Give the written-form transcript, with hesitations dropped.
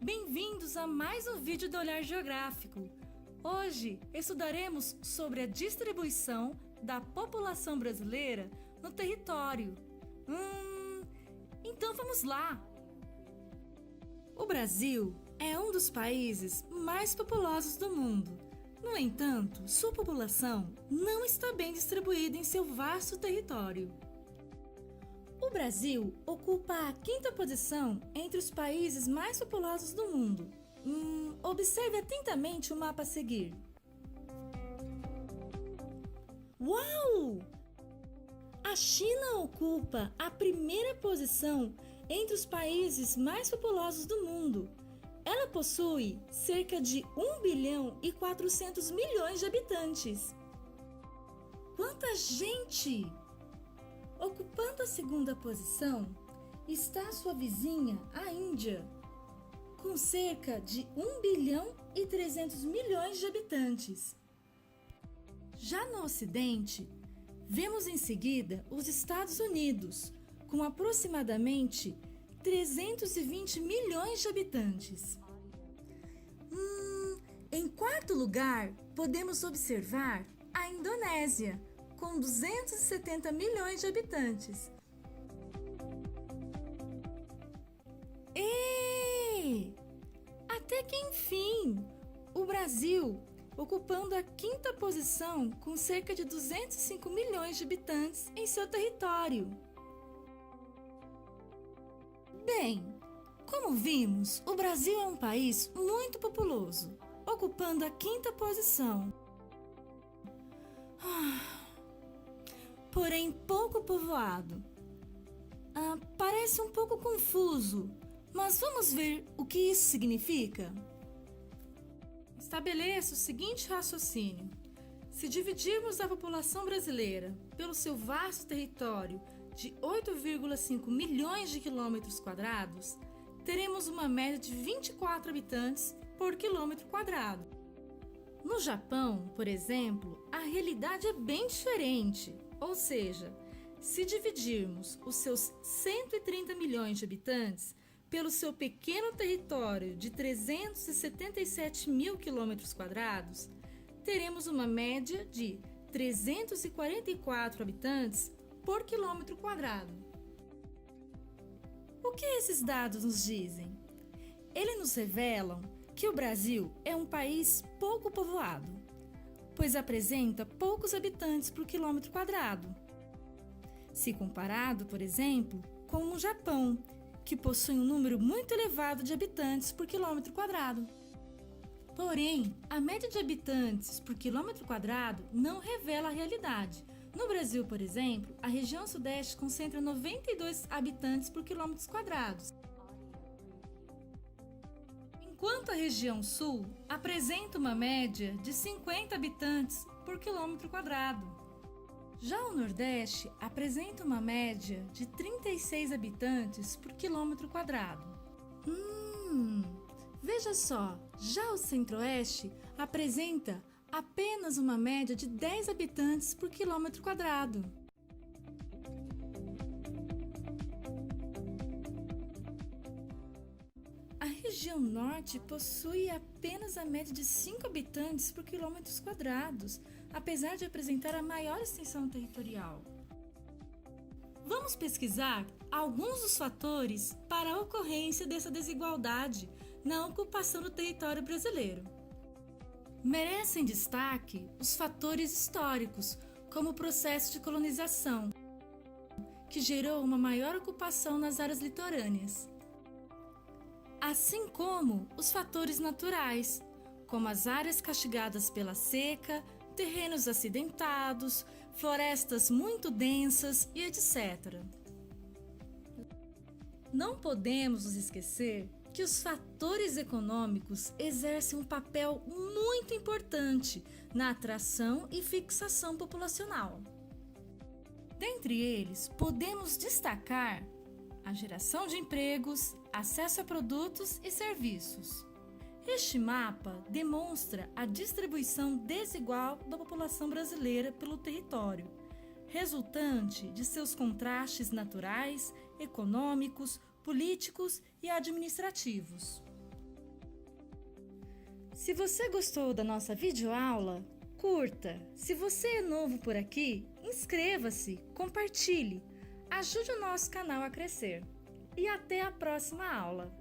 Bem-vindos a mais um vídeo do Olhar Geográfico. Hoje estudaremos sobre a distribuição da população brasileira no território. Então vamos lá! O Brasil é um dos países mais populosos do mundo. No entanto, sua população não está bem distribuída em seu vasto território. O Brasil ocupa a quinta posição entre os países mais populosos do mundo. Observe atentamente o mapa a seguir. Uau! A China ocupa a primeira posição entre os países mais populosos do mundo. Ela possui cerca de 1 bilhão e 400 milhões de habitantes. Quanta gente! Ocupando a segunda posição está sua vizinha, a Índia, com cerca de 1 bilhão e 300 milhões de habitantes. Já no Ocidente, vemos em seguida os Estados Unidos, com aproximadamente 320 milhões de habitantes. Em quarto lugar, podemos observar a Indonésia, com 270 milhões de habitantes. Até que enfim, o Brasil, ocupando a quinta posição com cerca de 205 milhões de habitantes em seu território. Bem, como vimos, o Brasil é um país muito populoso, ocupando a quinta posição. Porém pouco povoado. Parece um pouco confuso, mas vamos ver o que isso significa? Estabeleça o seguinte raciocínio. Se dividirmos a população brasileira pelo seu vasto território de 8,5 milhões de quilômetros quadrados, teremos uma média de 24 habitantes por quilômetro quadrado. No Japão, por exemplo, a realidade é bem diferente. Ou seja, se dividirmos os seus 130 milhões de habitantes pelo seu pequeno território de 377 mil quilômetros quadrados, teremos uma média de 344 habitantes por quilômetro quadrado. O que esses dados nos dizem? Eles nos revelam que o Brasil é um país pouco povoado, pois apresenta poucos habitantes por quilômetro quadrado, se comparado, por exemplo, com o Japão, que possui um número muito elevado de habitantes por quilômetro quadrado. Porém, a média de habitantes por quilômetro quadrado não revela a realidade. No Brasil, por exemplo, a região sudeste concentra 92 habitantes por quilômetros quadrados, enquanto a região sul apresenta uma média de 50 habitantes por quilômetro quadrado. Já o Nordeste apresenta uma média de 36 habitantes por quilômetro quadrado. Veja só, já o Centro-Oeste apresenta apenas uma média de 10 habitantes por quilômetro quadrado. A região Norte possui apenas a média de 5 habitantes por quilômetros quadrados, apesar de apresentar a maior extensão territorial. Vamos pesquisar alguns dos fatores para a ocorrência dessa desigualdade na ocupação do território brasileiro. Merecem destaque os fatores históricos, como o processo de colonização, que gerou uma maior ocupação nas áreas litorâneas, assim como os fatores naturais, como as áreas castigadas pela seca, terrenos acidentados, florestas muito densas e etc. Não podemos nos esquecer que os fatores econômicos exercem um papel muito importante na atração e fixação populacional. Dentre eles, podemos destacar a geração de empregos, acesso a produtos e serviços. Este mapa demonstra a distribuição desigual da população brasileira pelo território, resultante de seus contrastes naturais, econômicos, políticos e administrativos. Se você gostou da nossa videoaula, curta. Se você é novo por aqui, inscreva-se, compartilhe. Ajude o nosso canal a crescer. E até a próxima aula!